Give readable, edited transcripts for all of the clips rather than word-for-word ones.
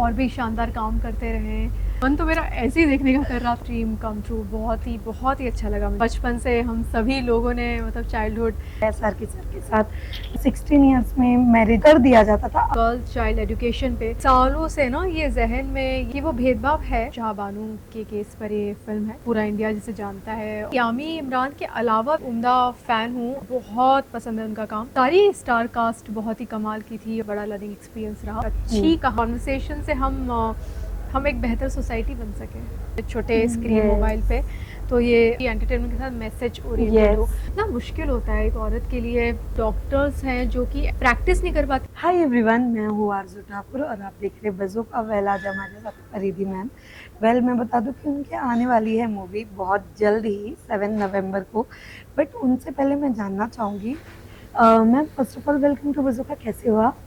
और भी शानदार काम करते रहें। मन तो मेरा ऐसे ही देखने का कर रहा, ड्रीम कम ट्रू। बहुत ही अच्छा लगा। बचपन से हम सभी लोगों ने मतलब चाइल्डहुड सर के साथ 16 इयर्स में मैरिज कर दिया जाता था। गर्ल्स चाइल्ड एजुकेशन पे सालों से ना ये जहन में कि वो भेदभाव है। शाहबानू के केस पर ये फिल्म है, पूरा इंडिया जिसे जानता है। यामी इमरान के अलावा उम्दा फैन हूँ, बहुत पसंद है उनका काम। सारी स्टार कास्ट बहुत ही कमाल की थी, बड़ा लर्निंग एक्सपीरियंस रहा। अच्छी कॉन्वर्सेशन से हम एक बेहतर सोसाइटी बन सके छोटे स्क्रीन मोबाइल पे। तो ये एंटरटेनमेंट के साथ मैसेज ओरिएंटेड हो। इतना मुश्किल होता है एक औरत के लिए। डॉक्टर्स हैं जो कि प्रैक्टिस नहीं कर पाते। हाय एवरीवन, मैं हूँ आरजू ठाकुर और आप देख रहे बजो का वेल। आज हमारे साथ फरीदी मैम। वेल मैं बता दूँ कि उनके आने वाली है मूवी बहुत जल्द ही 7 नवंबर को। बट उनसे पहले मैं जानना चाहूँगी ma'am, first of all welcome to बजो का। कैसे हो आप?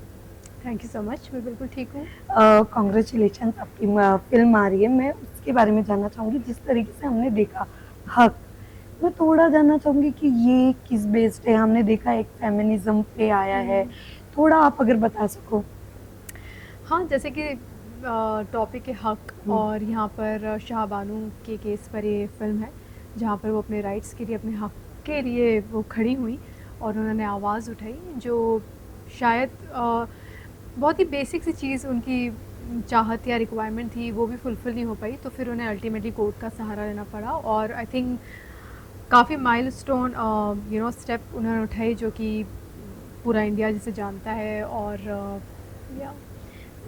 थैंक यू सो मच, मैं बिल्कुल ठीक हूँ। कॉन्ग्रेचुलेशन, आपकी फिल्म आ रही है। मैं उसके बारे में जानना चाहूँगी। जिस तरीके से हमने देखा हक, मैं थोड़ा जानना चाहूँगी कि ये किस बेस्ड है। हमने देखा एक फेमिनिज्म पे आया है, थोड़ा आप अगर बता सको। हाँ, जैसे कि टॉपिक है हक, और यहाँ पर शाहबानू के केस पर ये फिल्म है जहाँ पर वो अपने राइट्स के लिए, अपने हक के लिए वो खड़ी हुई और उन्होंने आवाज़ उठाई। जो शायद बहुत ही बेसिक सी चीज़ उनकी चाहत या रिक्वायरमेंट थी, वो भी फुलफ़िल नहीं हो पाई, तो फिर उन्हें अल्टीमेटली कोर्ट का सहारा लेना पड़ा। और आई थिंक काफ़ी माइलस्टोन स्टेप उन्होंने उठाई, जो कि पूरा इंडिया जिसे जानता है। और या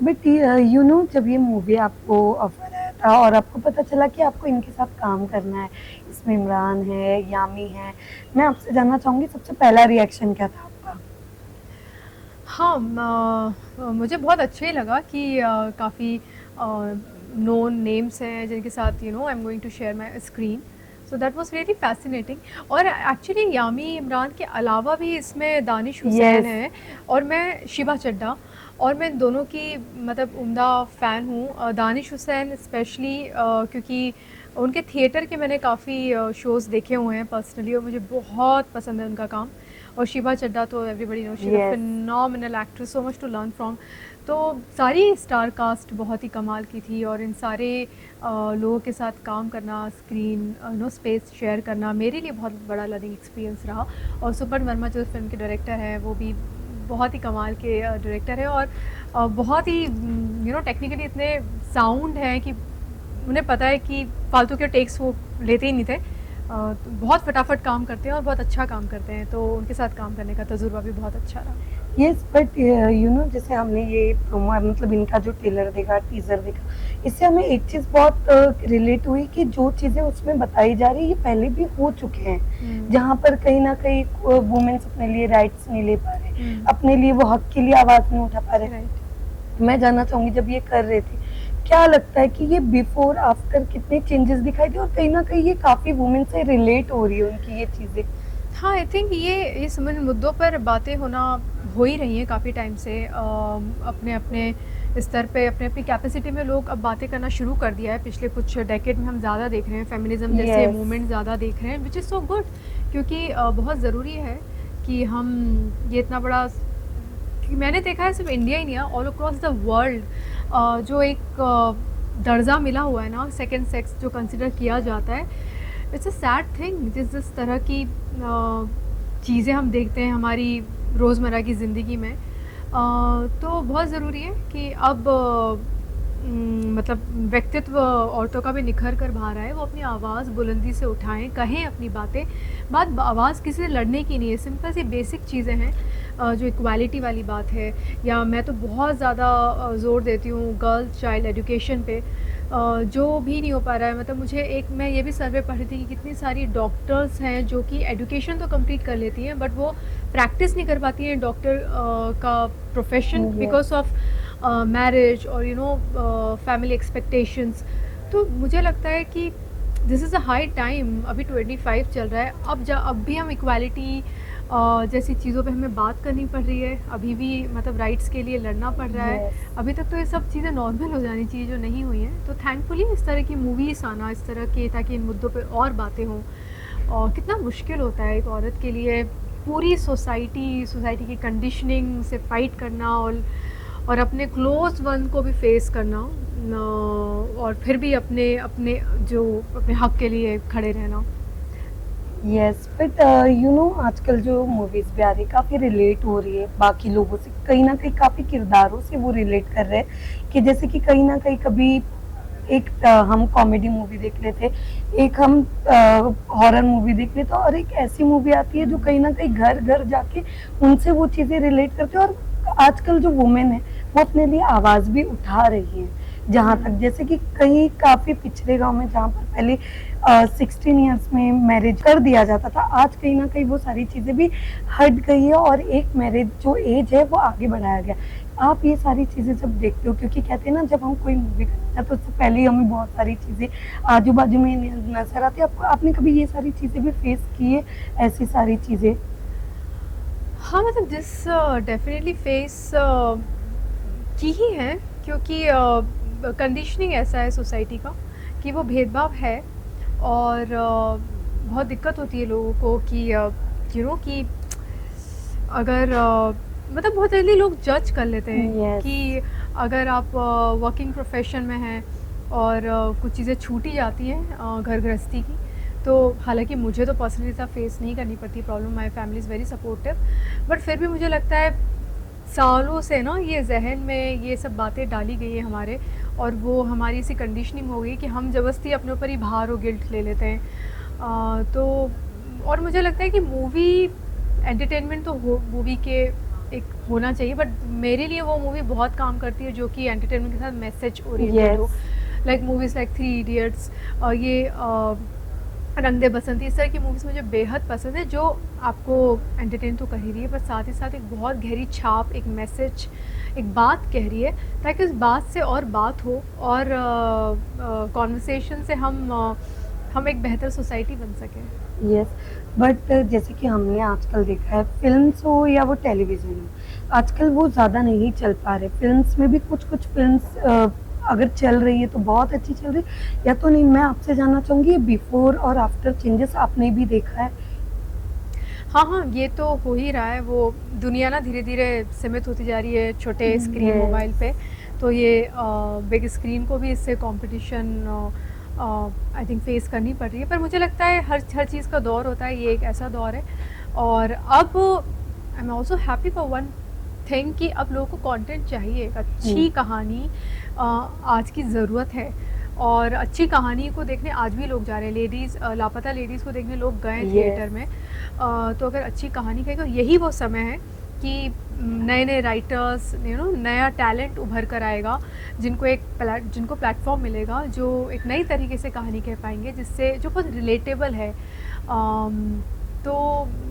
बट यू नो, जब ये मूवी आपको ऑफर आया था और आपको पता चला कि आपको इनके साथ काम करना है, इसमें इमरान है, यामी है, मैं आपसे जानना चाहूँगी सबसे पहला रिएक्शन क्या था आपका? हाँ, मुझे बहुत अच्छा ही लगा कि काफ़ी नोन नेम्स हैं जिनके साथ I am going to share my screen. So that was really fascinating. और एक्चुअली यामी इमरान के अलावा भी इसमें दानिश हुसैन है और मैं शिवा चड्ढा, और मैं दोनों की मतलब उम्दा फ़ैन हूँ। दानिश हुसैन स्पेशली क्योंकि उनके थिएटर के मैंने काफ़ी शोज़ देखे हुए हैं पर्सनली, और मुझे बहुत पसंद है उनका काम। और शिवा चड्ढा तो everybody know, she is a phenomenal actress, so much to learn from. तो सारी स्टार कास्ट बहुत ही कमाल की थी, और इन सारे लोगों के साथ काम करना, स्क्रीन स्पेस शेयर करना मेरे लिए बहुत बड़ा लर्निंग एक्सपीरियंस रहा। और सुपर्ण वर्मा जो फिल्म के डायरेक्टर हैं, वो भी बहुत ही कमाल के डायरेक्टर है, और बहुत ही टेक्निकली इतने साउंड हैं कि उन्हें पता है कि फालतू के टेक्स वो लेते ही नहीं थे। तो बहुत फटाफट काम करते हैं और बहुत अच्छा काम करते हैं, तो उनके साथ काम करने का तजुर्बा भी बहुत अच्छा रहा। यस, बट यू नो, जैसे हमने ये प्रोमो मतलब इनका जो ट्रेलर देखा, टीजर देखा, इससे हमें एक चीज़ बहुत रिलेट हुई कि जो चीज़ें उसमें बताई जा रही है ये पहले भी हो चुके हैं। जहाँ पर कहीं ना कहीं वुमेन्स अपने लिए राइट्स नहीं ले पा रहे, अपने लिए वो हक के लिए आवाज़ नहीं उठा पा रहे। मैं जानना चाहूँगी, जब ये कर रहे थे, क्या लगता है कि ये बिफोर आफ्टर कितने चेंजेस दिखाई दे, और कहीं ना कहीं ये काफ़ी वुमेन से रिलेट हो रही है उनकी ये चीज़ें? हाँ, आई थिंक ये समझ मुद्दों पर बातें होना हो ही रही हैं काफ़ी टाइम से। अपने अपने स्तर पे, अपने अपनी कैपेसिटी में लोग अब बातें करना शुरू कर दिया है। पिछले कुछ डेकेड में हम ज़्यादा देख रहे हैं, फेमिनिज्म जैसे मूवमेंट ज़्यादा देख रहे हैं, विच इज़ सो गुड। क्योंकि बहुत ज़रूरी है कि हम ये इतना बड़ा, मैंने देखा है सिर्फ इंडिया ही नहीं है, ऑल अक्रॉस द वर्ल्ड जो एक दर्जा मिला हुआ है ना सेकंड सेक्स जो कंसिडर किया जाता है, इट्स अ सैड थिंग। जिस तरह की चीज़ें हम देखते हैं हमारी रोज़मर्रा की ज़िंदगी में, तो बहुत ज़रूरी है कि अब मतलब व्यक्तित्व औरतों का भी निखर कर बाहर आए। वो अपनी आवाज़ बुलंदी से उठाएं, कहें अपनी बातें। बात आवाज़ किसी से लड़ने की नहीं है, सिंपल सी बेसिक चीज़ें हैं। जो इक्वालिटी वाली बात है, या मैं तो बहुत ज़्यादा ज़ोर देती हूँ गर्ल्स चाइल्ड एजुकेशन पे, जो भी नहीं हो पा रहा है। मतलब मैं ये भी सर्वे पढ़ रही थी कि कितनी सारी डॉक्टर्स हैं जो कि एजुकेशन तो कंप्लीट कर लेती हैं, बट वो प्रैक्टिस नहीं कर पाती हैं डॉक्टर का प्रोफेशन, बिकॉज ऑफ मैरिज और फैमिली एक्सपेक्टेशंस। तो मुझे लगता है कि this is a high time. अभी 25 चल रहा है, अब भी हम इक्वालिटी जैसी चीज़ों पे हमें बात करनी पड़ रही है। अभी भी मतलब राइट्स के लिए लड़ना पड़ रहा है। अभी तक तो ये सब चीज़ें नॉर्मल हो जानी चाहिए जो नहीं हुई हैं। तो थैंकफुली इस तरह की मूवीज़ आना, इस तरह के, ताकि इन मुद्दों पे और बातें हों। और कितना मुश्किल होता है एक औरत के लिए पूरी सोसाइटी की कंडीशनिंग से फ़ाइट करना, और अपने क्लोज वन को भी फेस करना और फिर भी अपने अपने जो अपने हक के लिए खड़े रहना। यस, बट आजकल जो मूवीज भी आ रही है काफी रिलेट हो रही है बाकी लोगों से, कहीं ना कहीं काफी किरदारों से वो रिलेट कर रहे हैं कि जैसे कि कहीं ना कहीं कभी एक हम कॉमेडी मूवी देख रहे थे, एक हम हॉरर मूवी देख रहे थे, और एक ऐसी मूवी आती है जो कहीं ना कहीं घर घर जाके उनसे वो चीजें रिलेट करते हैं। और आजकल जो वुमेन है वो अपने लिए आवाज भी उठा रही है, जहाँ तक जैसे कि कहीं काफी पिछड़े गांव में जहाँ पर पहले 16 ईयर्स में मैरिज कर दिया जाता था, आज कहीं ना कहीं वो सारी चीजें भी हट गई है और एक मैरिज जो एज है वो आगे बढ़ाया गया। आप ये सारी चीजें जब देखते हो, क्योंकि कहते हैं ना जब हम कोई मूवी करते हैं तो उससे पहले ही हमें बहुत सारी चीजें आजू बाजू में नजर आती है, आपको आपने कभी ये सारी चीजें भी फेस की है, ऐसी सारी चीजें? हाँ, मतलब दिस डेफिनेटली फेस की ही है, क्योंकि कंडीशनिंग ऐसा है सोसाइटी का कि वो भेदभाव है। और बहुत दिक्कत होती है लोगों को कि कि अगर मतलब बहुत जल्दी लोग जज कर लेते हैं यस। कि अगर आप वर्किंग प्रोफेशन में हैं और कुछ चीज़ें छूटी जाती हैं घर गृहस्थी की, तो हालांकि मुझे तो पर्सनली इतना फेस नहीं करनी पड़ती problem, my family is very supportive, but फिर भी मुझे लगता है सालों से ना ये जहन में ये सब बातें डाली गई है हमारे, और वो हमारी ऐसी कंडीशनिंग हो गई कि हम ज़बरदस्ती अपने ऊपर ही भार और गिल्ट ले लेते हैं। तो और मुझे लगता है कि मूवी एंटरटेनमेंट तो हो, मूवी के एक होना चाहिए, बट मेरे लिए वो मूवी बहुत काम करती है जो कि एंटरटेनमेंट के साथ मैसेज ओरिएंटेड हो। Yes. Like movies like three idiots, ये रंग दे बसंती, इस तरह की मूवीज़ मुझे बेहद पसंद है जो आपको एंटरटेन तो कर ही रही है, पर साथ ही साथ एक बहुत गहरी छाप, एक मैसेज, एक बात कह रही है, ताकि उस बात से और बात हो और कॉन्वर्सेशन से हम एक बेहतर सोसाइटी बन सकें। यस, बट जैसे कि हमने आजकल देखा है, फिल्म्स हो या वो टेलीविजन हो, आजकल वो ज़्यादा नहीं चल पा रहे। फिल्म्स में भी कुछ कुछ फिल्म्स अगर चल रही है तो बहुत अच्छी चल रही है या तो नहीं। मैं आपसे जानना चाहूँगी बिफोर और आफ्टर चेंजेस आपने भी देखा है? हाँ, हाँ, ये तो हो ही रहा है। वो दुनिया ना धीरे-धीरे सीमित होती जा रही है छोटे स्क्रीन यस। मोबाइल पे, तो ये बिग स्क्रीन को भी इससे कॉम्पिटिशन आई थिंक फेस करनी पड़ रही है। पर मुझे लगता है हर चीज़ का दौर होता है, ये एक ऐसा दौर है। और अब I am also happy for one thing कि अब लोगों को कंटेंट चाहिए, एक अच्छी कहानी आज की ज़रूरत है। और अच्छी कहानी को देखने आज भी लोग जा रहे हैं। लेडीज़ लापता लेडीज़ को देखने लोग गए थिएटर में। तो अगर अच्छी कहानी कहें तो यही वो समय है कि नए नए राइटर्स नया टैलेंट उभर कर आएगा, जिनको प्लेटफॉर्म मिलेगा, जो एक नई तरीके से कहानी कह पाएंगे जिससे जो बहुत रिलेटेबल है। तो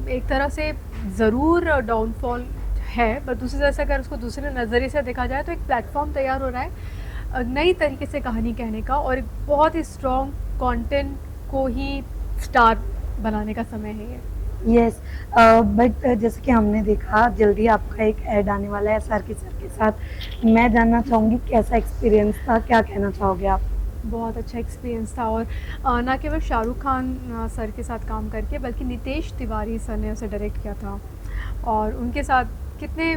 एक तरह से ज़रूर डाउनफॉल है, पर दूसरी तरह से अगर उसको दूसरे नज़रिए से देखा जाए तो एक प्लेटफॉर्म तैयार हो रहा है नई तरीके से कहानी कहने का, और एक बहुत ही स्ट्रॉन्ग कंटेंट को ही स्टार बनाने का समय है ये। यस, बट जैसे कि हमने देखा जल्दी आपका एक ऐड आने वाला है SRK सर के साथ। मैं जानना चाहूँगी कैसा एक्सपीरियंस था, क्या कहना चाहोगे आप? बहुत अच्छा एक्सपीरियंस था, और ना केवल शाहरुख खान सर के साथ काम करके, बल्कि नितेश तिवारी सर ने उसे डायरेक्ट किया था, और उनके साथ कितने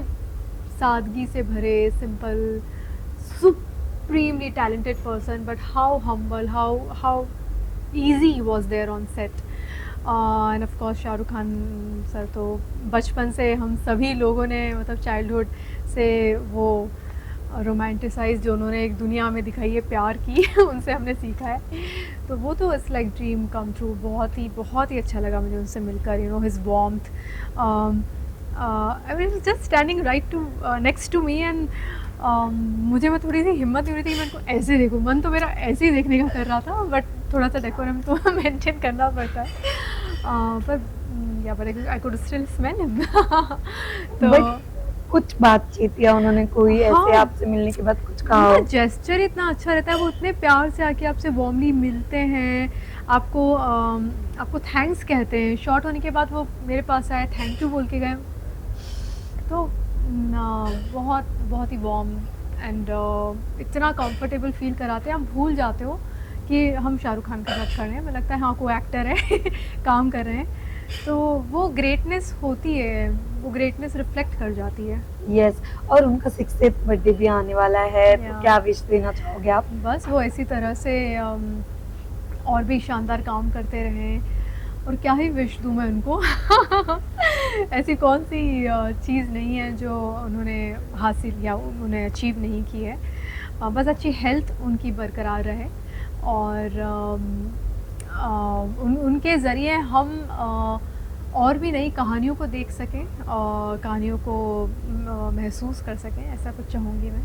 सादगी से भरे, simple, supremely talented person, but how humble, how easy he was there on set. End of course Shahrukh Khan sir तो बचपन से हम सभी लोगों ने, मतलब चाइल्डहुड से वो रोमांटिसाइज जो उन्होंने एक दुनिया में दिखाई है प्यार की उनसे हमने सीखा है, तो वो तो it's like dream come true. बहुत ही अच्छा लगा मुझे उनसे मिलकर, his warmth. I mean just standing right to next to me, and मुझे मैं थोड़ी सी हिम्मत नहीं हो रही थी, मैं उनको ऐसे देखूँ, मन तो मेरा ऐसे ही देखने का कर रहा था, बट थोड़ा सा डेकोरम तो मेंटेन करना पड़ता है। पर या but I could still smell him तो बट कुछ बातचीत या उन्होंने कोई हाँ, ऐसे आपसे मिलने के बाद कुछ कहा उनका हो? जेस्चर इतना अच्छा रहता है, वो इतने प्यार से आके आपसे वार्मली मिलते हैं, आपको थैंक्स कहते हैं। शॉर्ट होने के बाद वो मेरे पास आए, थैंक यू बोल के गए, तो बहुत बहुत ही वार्म एंड इतना कंफर्टेबल फील कराते हैं, हम भूल जाते हो कि हम शाहरुख खान के साथ खड़े हैं, मुझे लगता है हाँ कोई एक्टर है काम कर रहे हैं, तो वो ग्रेटनेस होती है। वो ग्रेटनेस रिफ्लेक्ट कर जाती है। यस, और उनका 60th बर्थडे भी आने वाला है, तो या क्या विश देना चाहोगे आप? बस वो इसी तरह से और भी शानदार काम करते रहें, और क्या ही विश दूँ मैं उनको। ऐसी कौन सी चीज़ नहीं है जो उन्होंने हासिल या उन्होंने अचीव नहीं की है। बस अच्छी हेल्थ उनकी बरकरार रहे, और उनके ज़रिए हम और भी नई कहानियों को देख सकें, कहानियों को महसूस कर सकें, ऐसा कुछ चाहूँगी मैं।